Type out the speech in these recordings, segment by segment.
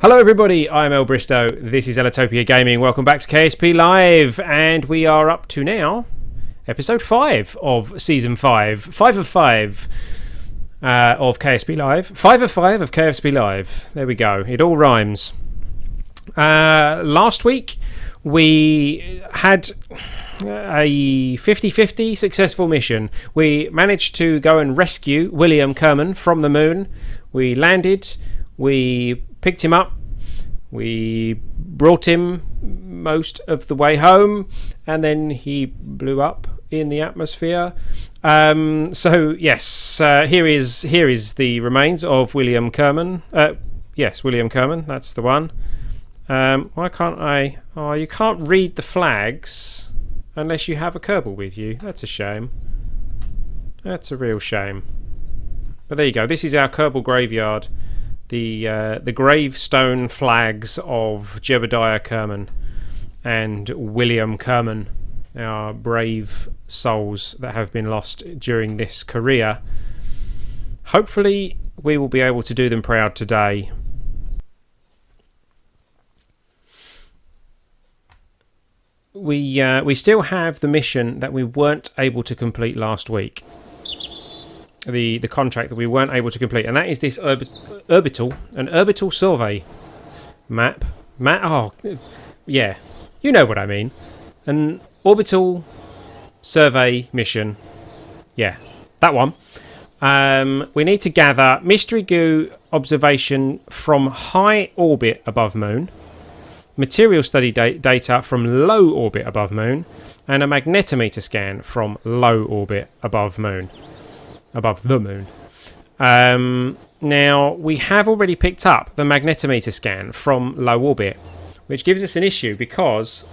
Hello everybody, I'm ellbristow, this is Ellitopia Gaming, welcome back to KSP Live, and we are up to now episode 5 of season 5, 5 of 5 of KSP Live, 5 of 5 of KSP Live, there we go, it all rhymes. Last week we had a 50-50 successful mission. We managed to go and rescue William Kerman from the moon. We landed, we picked him up, we brought him most of the way home, and then he blew up in the atmosphere. So yes, here is the remains of William Kerman. Yes, William Kerman, that's the one. Why can't I? Oh, you can't read the flags unless you have a Kerbal with you. That's a shame. That's a real shame. But there you go. This is our Kerbal graveyard. The gravestone flags of Jebediah Kerman and William Kerman, our brave souls that have been lost during this career. Hopefully we will be able to do them proud today. We still have the mission that we weren't able to complete last week. The contract that we weren't able to complete, and that is this orbital survey map. Oh, yeah, you know what I mean. An orbital survey mission. Yeah, that one. We need to gather mystery goo observation from high orbit above moon, material study data from low orbit above moon, and a magnetometer scan from low orbit above moon. Above the moon. Now, we have already picked up the magnetometer scan from low orbit, which gives us an issue because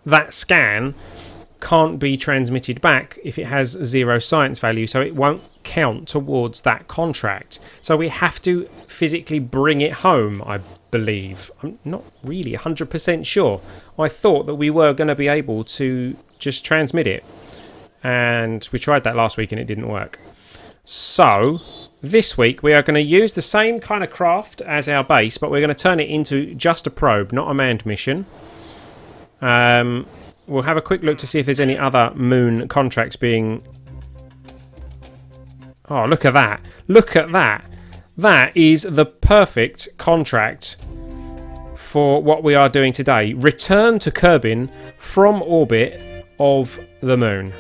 that scan can't be transmitted back if it has 0 science value, so it won't count towards that contract. So we have to physically bring it home, I believe. I'm not really 100% sure. I thought that we were going to be able to just transmit it. And we tried that last week and it didn't work. So this week we are going to use the same kind of craft as our base, but we're going to turn it into just a probe, not a manned mission. We'll have a quick look to see if there's any other moon contracts being... Oh, look at that. Look at that. That is the perfect contract for what we are doing today. Return to Kerbin from orbit of the moon.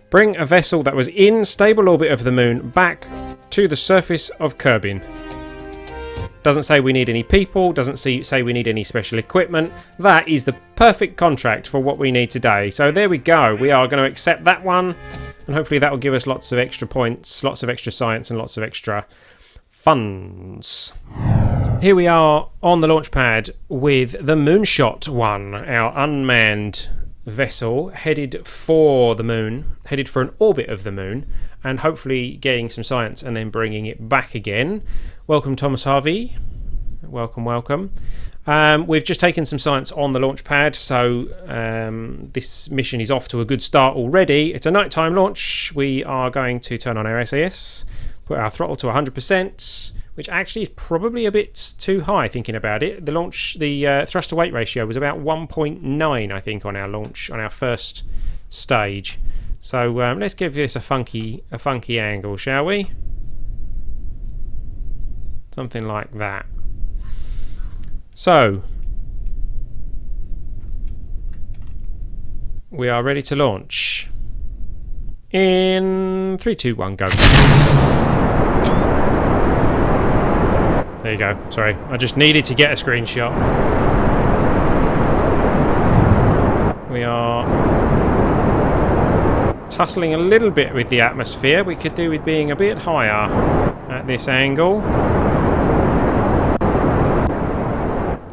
Bring a vessel that was in stable orbit of the moon back to the surface of Kerbin. Doesn't say we need any people, doesn't say we need any special equipment. That is the perfect contract for what we need today. So there we go. We are going to accept that one, and hopefully that will give us lots of extra points, lots of extra science, and lots of extra funds. Here we are on the launch pad with the Moonshot 1, our unmanned vessel headed for the moon, headed for an orbit of the moon, and hopefully getting some science and then bringing it back again. Welcome, Thomas Harvey. Welcome. We've just taken some science on the launch pad, so this mission is off to a good start already. It's a nighttime launch. We are going to turn on our SAS, put our throttle to 100%, which actually is probably a bit too high thinking about it. The thrust to weight ratio was about 1.9, I think, on our launch, on our first stage. So let's give this a funky angle, shall we? Something like that. So we are ready to launch. In 3, 2, 1, go. There you go. Sorry, I just needed to get a screenshot. We are tussling a little bit with the atmosphere. We could do with being a bit higher at this angle.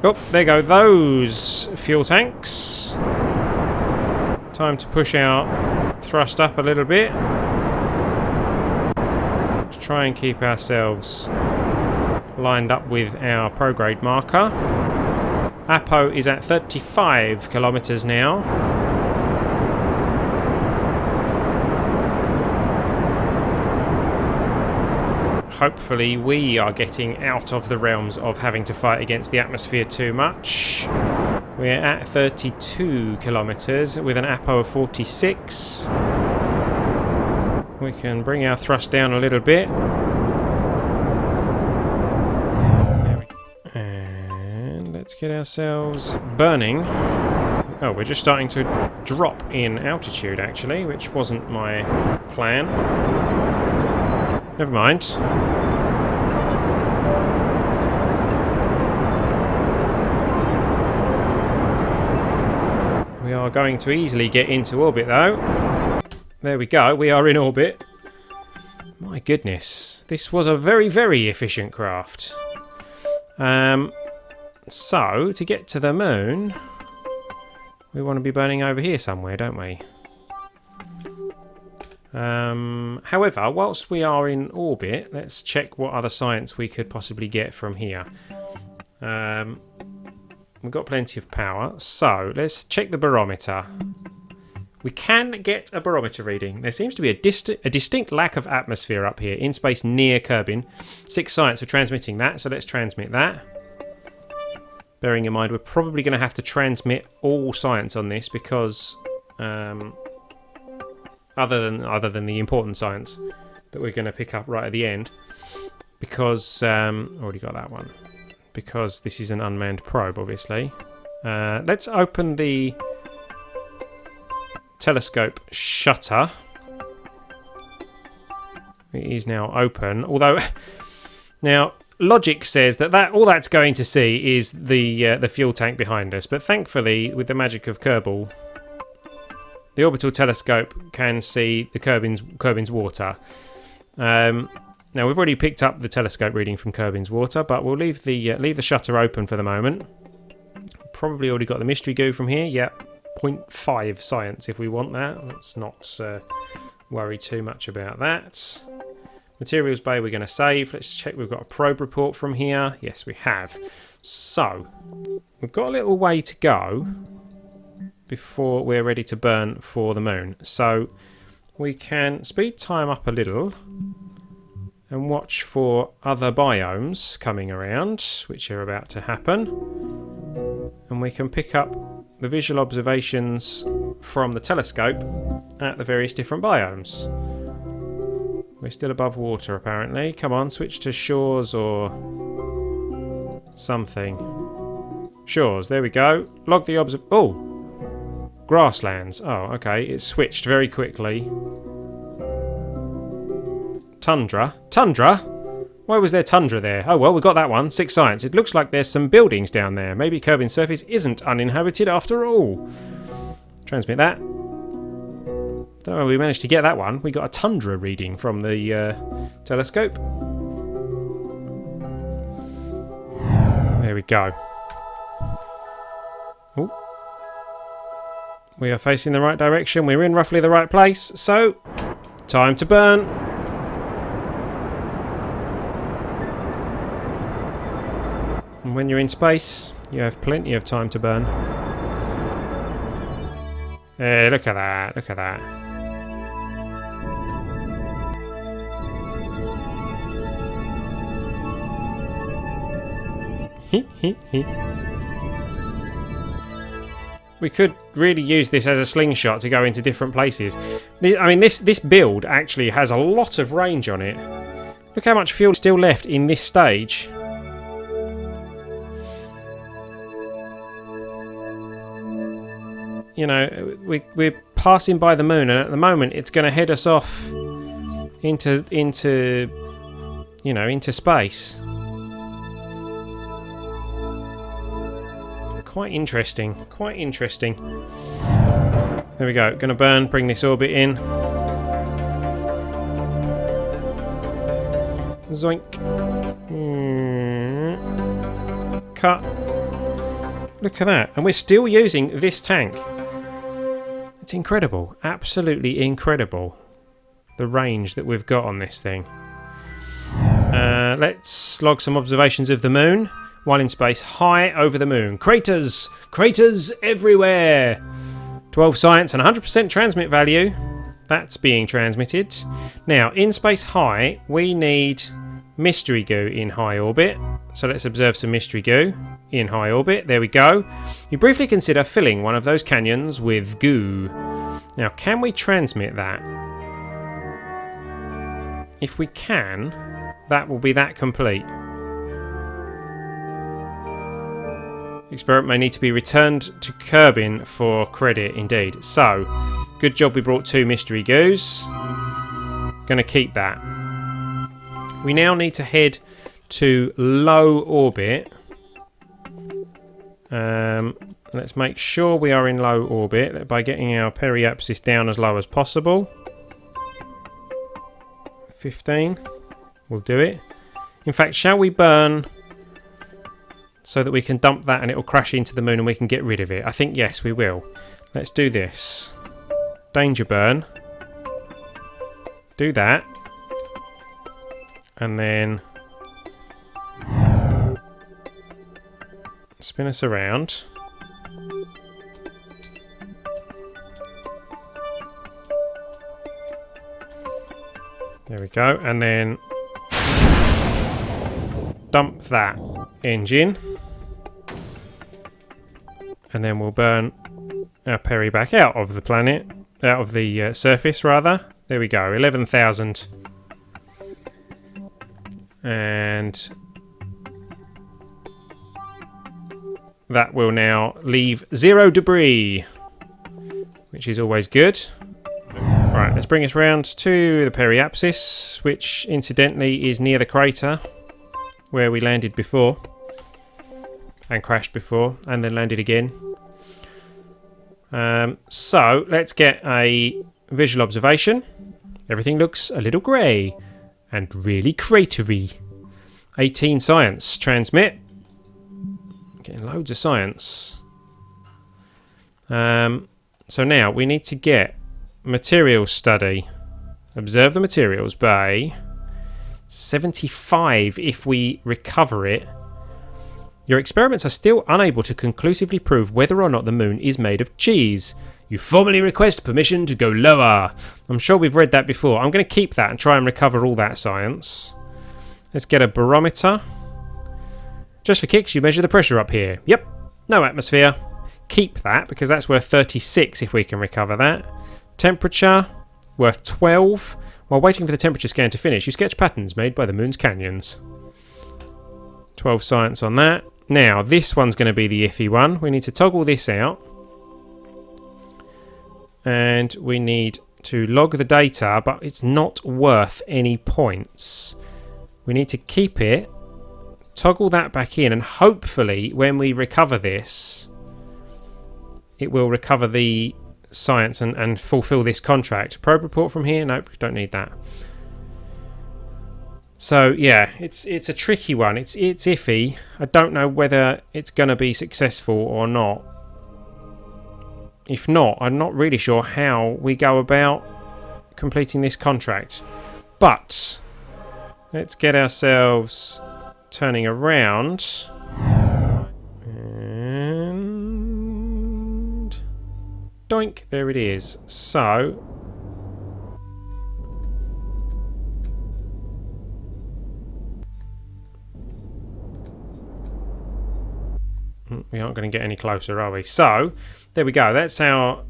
Oh, there go those fuel tanks. Time to push our thrust up a little bit. Let's try and keep ourselves lined up with our prograde marker. Apo is at 35 kilometers now. hopefully we are getting out of the realms of having to fight against the atmosphere too much. We're at 32 kilometres with an APO of 46. We can bring our thrust down a little bit. And let's get ourselves burning. Oh, we're just starting to drop in altitude, actually, which wasn't my plan. Never mind. We are going to easily get into orbit, though. There we go, we are in orbit. My goodness, this was a very, very efficient craft. So, to get to the moon, we want to be burning over here somewhere, don't we? However, whilst we are in orbit, let's check what other science we could possibly get from here. We've got plenty of power, so let's check the barometer. We can get a barometer reading. There seems to be a distinct lack of atmosphere up here in space near Kerbin. 6 science are transmitting that, so let's transmit that. Bearing in mind, we're probably going to have to transmit all science on this because, other than the important science that we're going to pick up right at the end, because already got that one. Because this is an unmanned probe, obviously. Let's open the telescope shutter. It is now open, although now logic says that all that's going to see is the fuel tank behind us, but thankfully with the magic of Kerbal, the orbital telescope can see the Kerbin's water. Now we've already picked up the telescope reading from Kerbin's water, but we'll leave the shutter open for the moment. Probably already got the mystery goo from here. Yep. 0.5 science if we want that. Let's not worry too much about that. Materials bay we're going to save. Let's check we've got a probe report from here. Yes, we have. So, we've got a little way to go before we're ready to burn for the moon. So, we can speed time up a little and watch for other biomes coming around, which are about to happen. And we can pick up the visual observations from the telescope at the various different biomes. We're still above water, apparently. Come on, switch to shores or something. Shores, there we go. Log the oh! Grasslands. Oh, okay. It switched very quickly. Tundra. Tundra? Why was there tundra there? Oh well, we got that one. 6 science. It looks like there's some buildings down there. Maybe Kerbin's surface isn't uninhabited after all. Transmit that. Don't know how we managed to get that one. We got a tundra reading from the telescope. There we go. Ooh. We are facing the right direction. We're in roughly the right place. So, time to burn. And when you're in space, you have plenty of time to burn. Hey, look at that, look at that. We could really use this as a slingshot to go into different places. I mean, this build actually has a lot of range on it. Look how much fuel is still left in this stage. You know, we're passing by the moon, and at the moment it's going to head us off into space. Quite interesting, quite interesting. There we go. Going to burn. Bring this orbit in. Zoink. Cut. Look at that, and we're still using this tank. It's incredible, absolutely incredible, the range that we've got on this thing. Let's log some observations of the moon while in space high over the moon. Craters! Craters everywhere! 12 science and 100% transmit value. That's being transmitted. Now, in space high, we need mystery goo in high orbit. So let's observe some mystery goo in high orbit. There we go. You briefly consider filling one of those canyons with goo. Now, can we transmit that? If we can, that will be that complete. Experiment may need to be returned to Kerbin for credit indeed. So, good job we brought 2 mystery goos. Gonna keep that. We now need to head to low orbit. Let's make sure we are in low orbit by getting our periapsis down as low as possible. 15. We'll do it. In fact, shall we burn so that we can dump that and it will crash into the moon and we can get rid of it? I think yes, we will. Let's do this. Danger burn. Do that. And then spin us around. There we go. And then dump that engine. And then we'll burn our peri back out of the planet. Out of the surface, rather. There we go. 11,000. And that will now leave 0 debris, which is always good. Right, let's bring us round to the periapsis, which incidentally is near the crater where we landed before and crashed before and then landed again. So let's get a visual observation. Everything looks a little grey and really cratery. 18 science. Transmit. Getting loads of science. So now we need to get materials study. Observe the materials bay. 75 if we recover it. Your experiments are still unable to conclusively prove whether or not the moon is made of cheese. You formally request permission to go lower. I'm sure we've read that before. I'm going to keep that and try and recover all that science. Let's get a barometer. Just for kicks, you measure the pressure up here. Yep, no atmosphere. Keep that because that's worth 36 if we can recover that. Temperature, worth 12. While waiting for the temperature scan to finish, you sketch patterns made by the moon's canyons. 12 science on that. Now, this one's going to be the iffy one. We need to toggle this out. And we need to log the data, but it's not worth any points. We need to keep it, toggle that back in, and hopefully when we recover this, it will recover the science and fulfill this contract. Probe report from here? Nope, don't need that. So yeah, it's a tricky one. It's iffy. I don't know whether it's going to be successful or not. If not, I'm not really sure how we go about completing this contract. But let's get ourselves turning around. And doink, there it is. So we aren't going to get any closer, are we? So there we go. That's our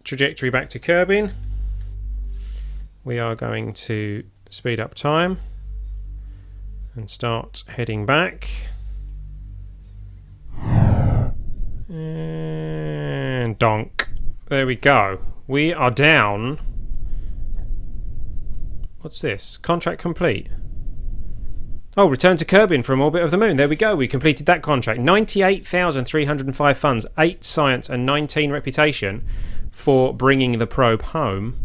trajectory back to Kerbin. We are going to speed up time and start heading back. And donk. There we go. We are down. What's this? Contract complete. Oh, return to Kerbin from orbit of the moon. There we go. We completed that contract. 98,305 funds, 8 science and 19 reputation for bringing the probe home.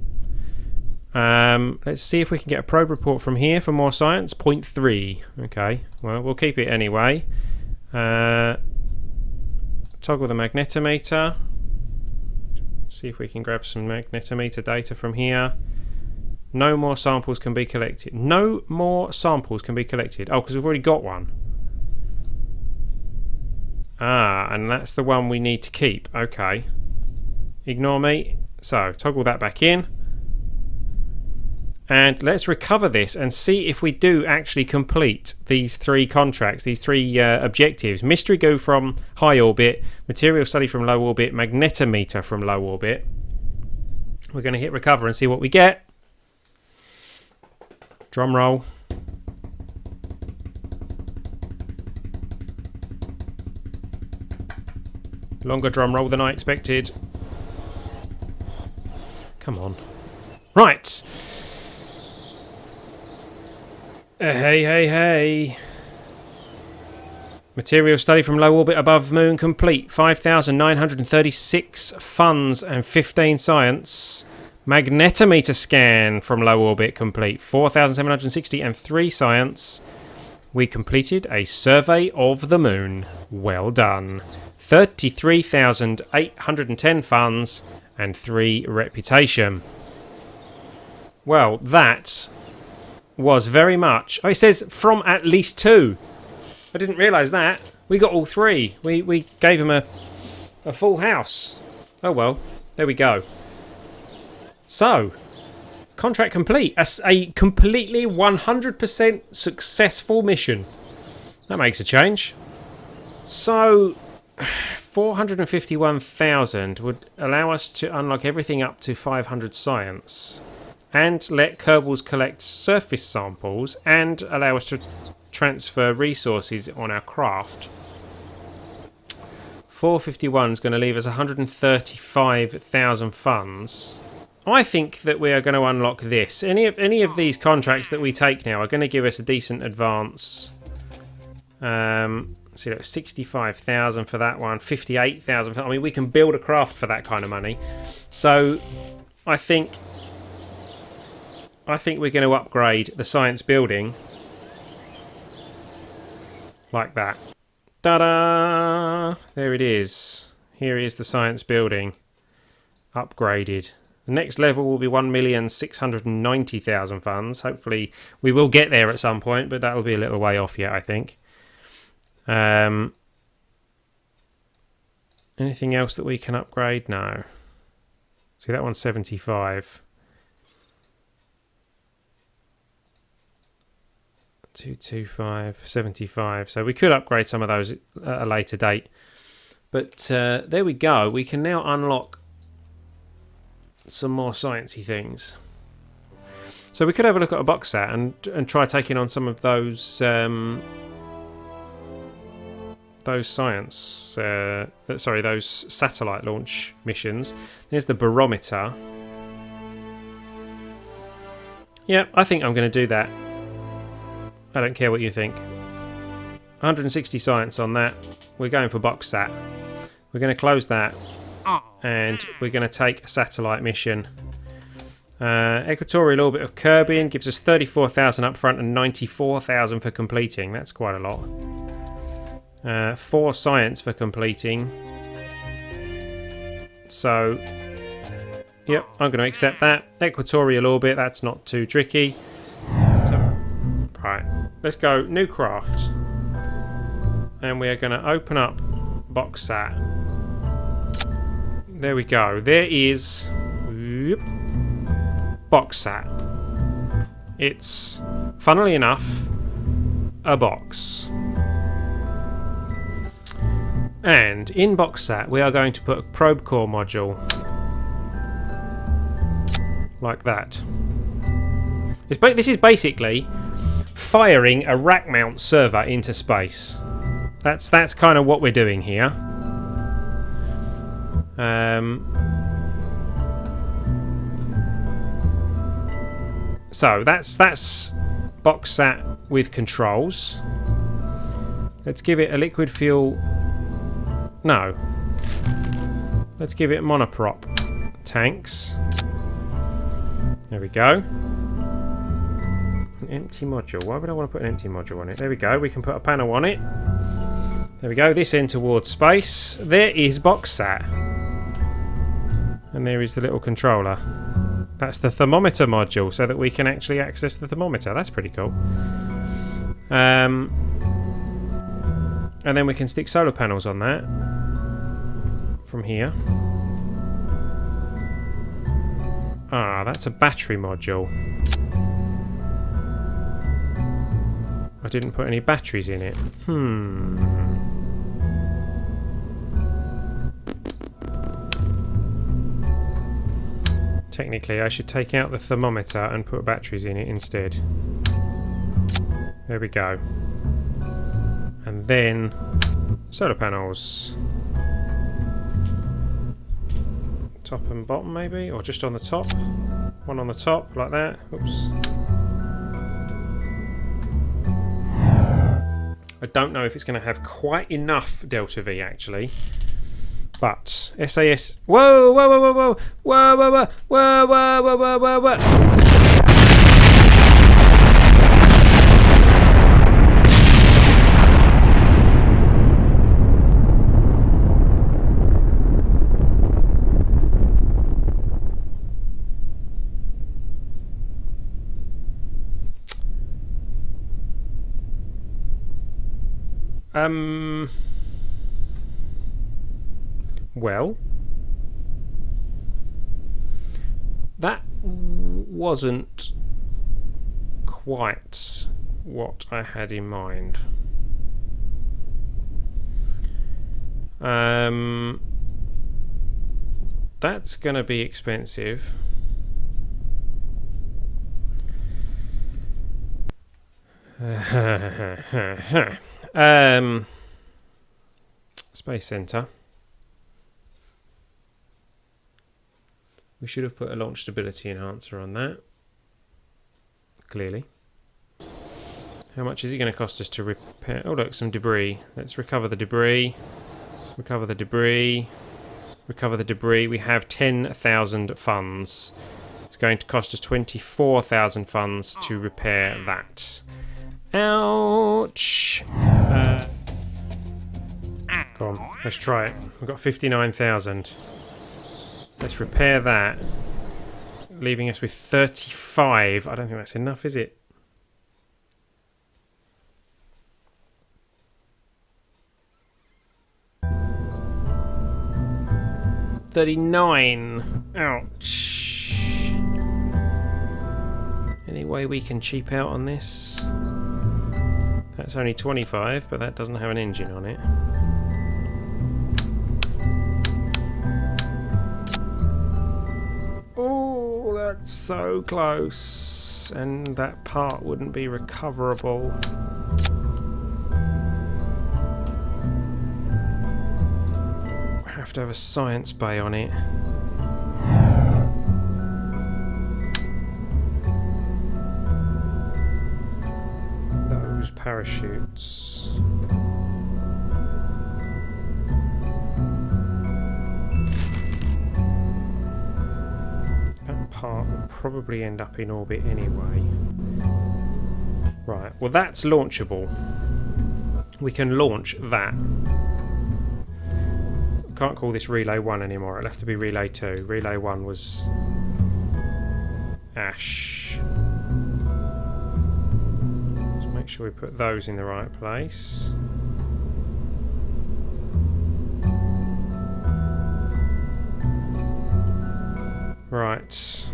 Let's see if we can get a probe report from here for more science. 0.3. Okay, well, we'll keep it anyway. Toggle the magnetometer. See if we can grab some magnetometer data from here. No more samples can be collected. No more samples can be collected. Oh, because we've already got one. Ah, and that's the one we need to keep. Okay. Ignore me. So, toggle that back in. And let's recover this and see if we do actually complete these 3 contracts, these 3 objectives. Mystery goo from high orbit, material study from low orbit, magnetometer from low orbit. We're going to hit recover and see what we get. Drum roll. Longer drum roll than I expected. Come on. Right. Hey. Material study from low orbit above moon complete. 5,936 funds and 15 science. Magnetometer scan from low orbit complete. 4,760 and 3 science. We completed a survey of the moon. Well done. 33,810 funds and 3 reputation. Well, that was very much... Oh, it says from at least 2. I didn't realise that. We got all 3. We gave him a full house. Oh well, there we go. So, contract complete. A completely 100% successful mission. That makes a change. So, 451,000 would allow us to unlock everything up to 500 science. And let Kerbals collect surface samples and allow us to transfer resources on our craft. 451 is going to leave us 135,000 funds. I think that we are going to unlock this. Any of these contracts that we take now are going to give us a decent advance. See, look, 65,000 for that one, 58,000. I mean, we can build a craft for that kind of money. So, I think we're going to upgrade the science building like that. Ta-da! There it is. Here is the science building upgraded. The next level will be 1,690,000 funds. Hopefully we will get there at some point, but that'll be a little way off yet, I think. Anything else that we can upgrade? No. See, that one's 75. 225, 75. So we could upgrade some of those at a later date. But there we go. We can now unlock some more sciencey things. So we could have a look at a box set and try taking on some of those science. Those satellite launch missions. There's the barometer. Yeah, I think I'm going to do that. I don't care what you think. 160 science on that. We're going for box sat. We're going to close that. And we're going to take a satellite mission. Equatorial orbit of Kerbin gives us 34,000 up front and 94,000 for completing. That's quite a lot. 4 science for completing. So, yep, I'm going to accept that. Equatorial orbit, that's not too tricky. So, right, let's go new craft. And we are going to open up box sat. There we go. There is box sat. It's, funnily enough, a box. And in box sat, we are going to put a probe core module. Like that. This is basically firing a rack mount server into space. That's kind of what we're doing here. So that's box sat with controls. Let's give it a liquid fuel. No. Let's give it monoprop tanks. There we go. An empty module. Why would I want to put an empty module on it? There we go. We can put a panel on it. There we go. This end towards space. There is box sat. And there is the little controller. That's the thermometer module, so that we can actually access the thermometer. That's pretty cool. And then we can stick solar panels on that. From here. Ah, that's a battery module. I didn't put any batteries in it. Technically, I should take out the thermometer and put batteries in it instead. There we go. And then solar panels. Top and bottom maybe, or just on the top. One on the top, like that. Oops. I don't know if it's going to have quite enough delta V actually. But SAS. Whoa, whoa, whoa, whoa, whoa, whoa, whoa, whoa, whoa, whoa, whoa, whoa, whoa, whoa. Well, that wasn't quite what I had in mind. That's going to be expensive. Space Center. We should have put a launch stability enhancer on that. Clearly. How much is it going to cost us to repair? Oh look, some debris. Let's recover the debris. Recover the debris. Recover the debris. We have 10,000 funds. It's going to cost us 24,000 funds to repair that. Ouch! Go on, let's try it. We've got 59,000. Let's repair that. Leaving us with 35. I don't think that's enough, is it? $39. Ouch. Any way we can cheap out on this? That's only 25, but that doesn't have an engine on it. Oh, that's so close. And that part wouldn't be recoverable. I have to have a science bay on it. Those parachutes. That part will probably end up in orbit anyway. Right, well that's launchable. We can launch that. Can't call this Relay 1 anymore. It'll have to be Relay 2. Relay 1 was ash. Let's make sure we put those in the right place. Right.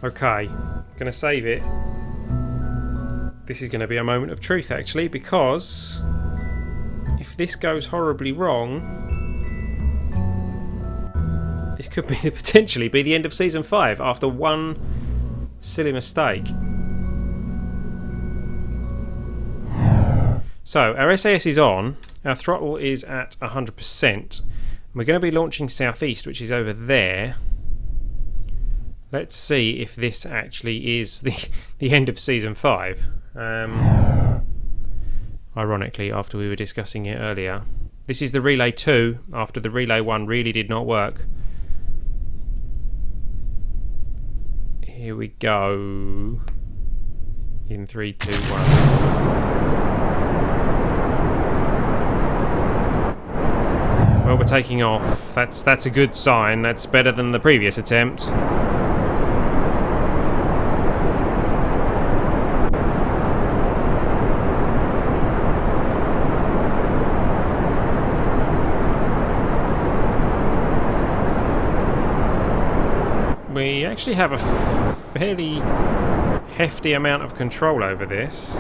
Okay. Gonna save it. This is going to be a moment of truth actually, because if this goes horribly wrong, this could be potentially be the end of season 5 after one silly mistake. So our SAS is on, our throttle is at 100%. We're going to be launching southeast, which is over there. Let's see if this actually is the end of season 5. Ironically, after we were discussing it earlier. This is the Relay 2 after the Relay 1 really did not work. Here we go. In 3, 2, 1. Well, we're taking off. That's a good sign. That's better than the previous attempt. We actually have a fairly hefty amount of control over this.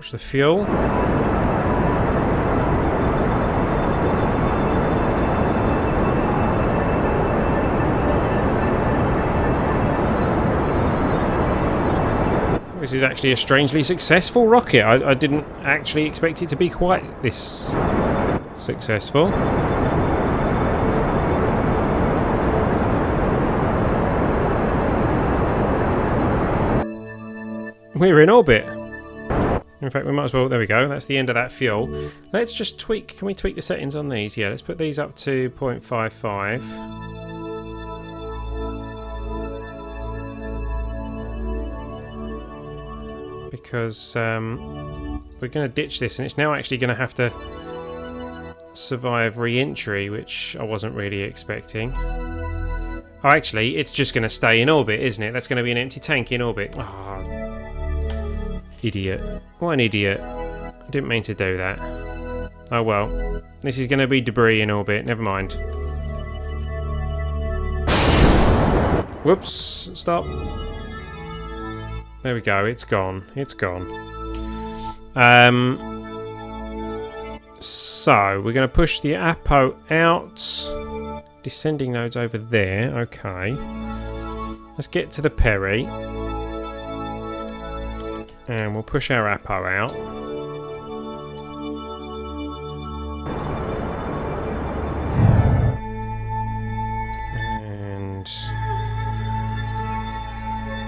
Watch the fuel. This is actually a strangely successful rocket. I didn't actually expect it to be quite this successful. We're in orbit. In fact, we might as well... There we go. That's the end of that fuel. Let's just tweak... Can we tweak the settings on these? Yeah, let's put these up to 0.55. Because we're going to ditch this, and it's now actually going to have to survive re-entry, which I wasn't really expecting. Oh, actually, it's just going to stay in orbit, isn't it? That's going to be an empty tank in orbit. Oh, idiot. What an idiot. I didn't mean to do that. Oh well. This is going to be debris in orbit. Never mind. Whoops. Stop. There we go. It's gone. It's gone. So, we're going to push the Apo out. Descending nodes over there. Okay. Let's get to the Perry. And we'll push our Apo out. And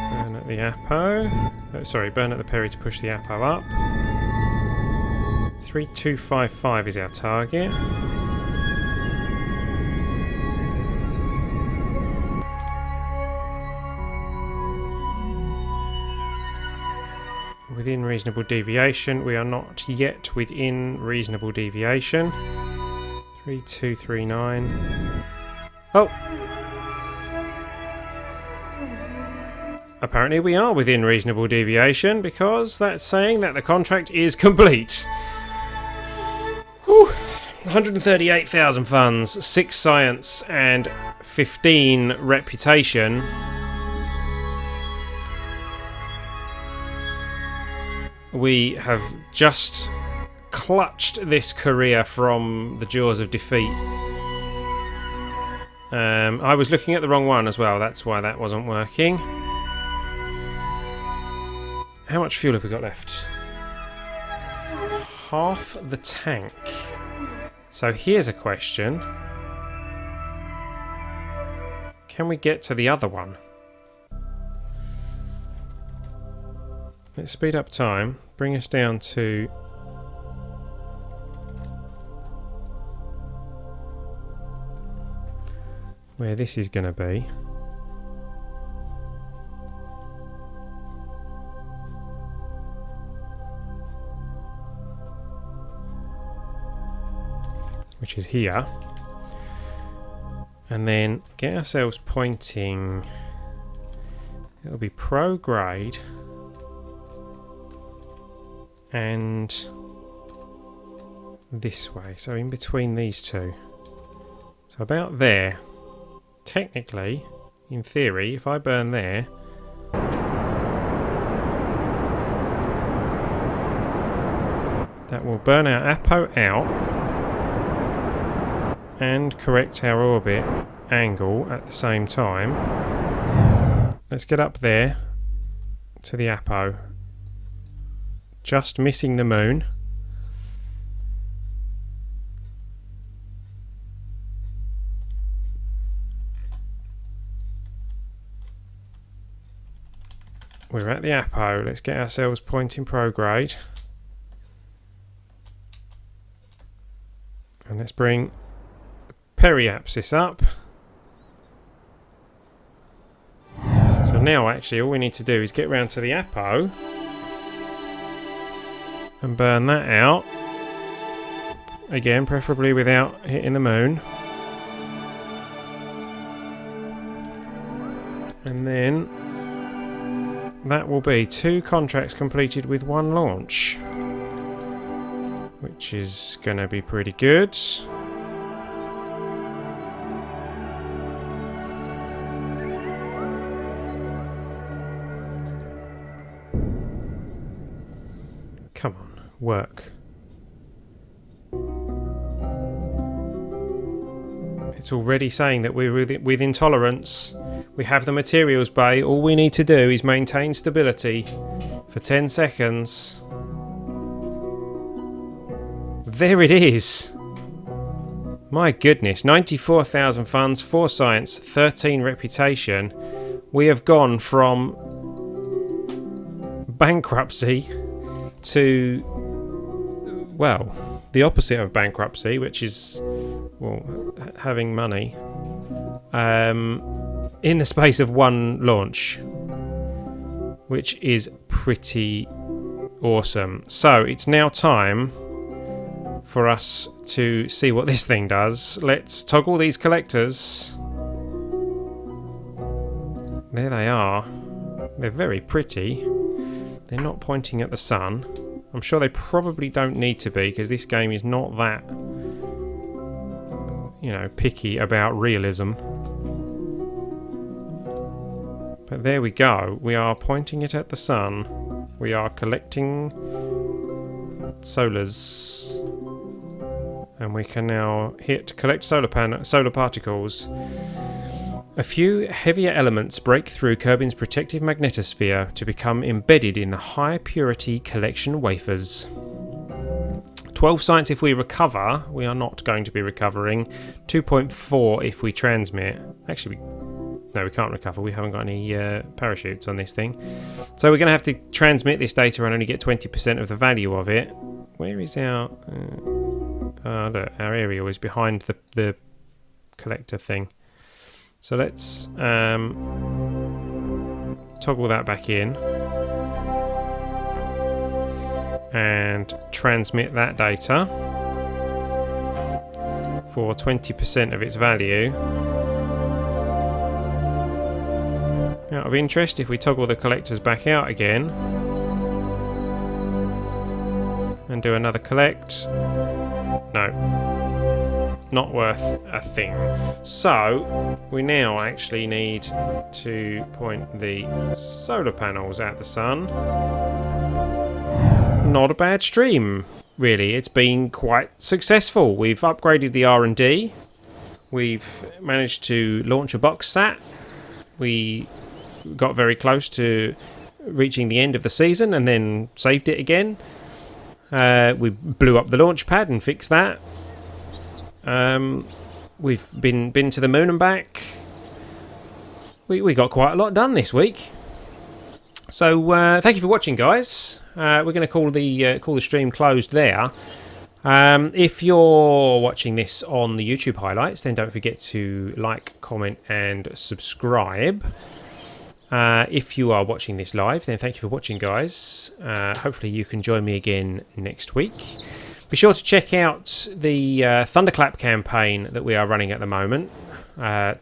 burn at the Apo. Oh, sorry, burn at the Perry to push the Apo up. 3255 is our target. Within reasonable deviation. We are not yet within reasonable deviation. 3239. Oh! Apparently we are within reasonable deviation, because that's saying that the contract is complete. Whew. 138,000 funds, 6 science and 15 reputation. We have just clutched this career from the jaws of defeat. I was looking at the wrong one as well, that's why that wasn't working. How much fuel have we got left? Half the tank. So here's a question. Can we get to the other one? Let's speed up time, bring us down to where this is going to be. Which is here. And then get ourselves pointing. It'll be pro grade. And this way, so in between these two. So about there. Technically, in theory, if I burn there, that will burn our Apo out and correct our orbit angle at the same time. Let's get up there to the Apo. Just missing the moon. We're at the Apo. Let's get ourselves pointing prograde. And let's bring the periapsis up. So now actually all we need to do is get round to the Apo and burn that out. Again, preferably without hitting the moon. And then that will be 2 contracts completed with 1 launch, which is going to be pretty good. Come on. work. It's already saying that we're within tolerance. We have the materials bay. All we need to do is maintain stability for 10 seconds. There it is. My goodness. 94,000 funds, 4 science, 13 reputation. We have gone from bankruptcy to, well, the opposite of bankruptcy, which is, well, having money, in the space of one launch, which is pretty awesome. So it's now time for us to see what this thing does. Let's toggle these collectors. There they are. They're very pretty. They're not pointing at the sun. I'm sure they probably don't need to be, because this game is not that, you know, picky about realism. But there we go. We are pointing it at the sun. We are collecting solars. And we can now hit collect solar particles. A few heavier elements break through Kerbin's protective magnetosphere to become embedded in the high-purity collection wafers. 12 science if we recover. We are not going to be recovering. 2.4 if we transmit. Actually, no, we can't recover. We haven't got any parachutes on this thing. So we're going to have to transmit this data and only get 20% of the value of it. Where is our... look, our aerial is behind the collector thing. So let's toggle that back in and transmit that data for 20% of its value. Out of interest, if we toggle the collectors back out again and do another collect, no. Not worth a thing. So we now actually need to point the solar panels at the sun. Not a bad stream, really. It's been quite successful. We've upgraded the R&D. We've managed to launch a box sat. We got very close to reaching the end of the season and then saved it again. We blew up the launch pad and fixed that. We've been to the moon and back. We got quite a lot done this week. So thank you for watching, guys. We're going to call the stream closed there. If you're watching this on the YouTube highlights, then don't forget to like, comment, and subscribe. If you are watching this live, then thank you for watching, guys. Hopefully you can join me again next week. Be sure to check out the Thunderclap campaign that we are running at the moment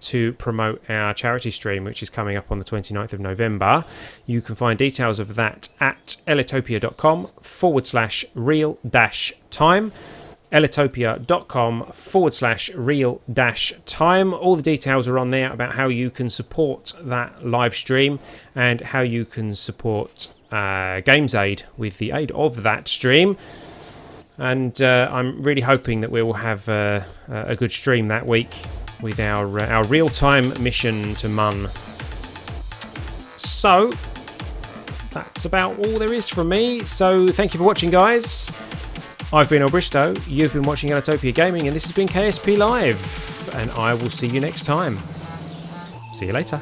to promote our charity stream, which is coming up on the 29th of November. You can find details of that at ellitopia.com/real-time. ellitopia.com/real-time. All the details are on there about how you can support that live stream and how you can support Games Aid with the aid of that stream. And I'm really hoping that we will have a good stream that week with our real-time mission to Mun. So that's about all there is from me. So thank you for watching, guys. I've been Ellbristow, you've been watching Ellitopia Gaming, and this has been KSP Live. And I will see you next time. See you later.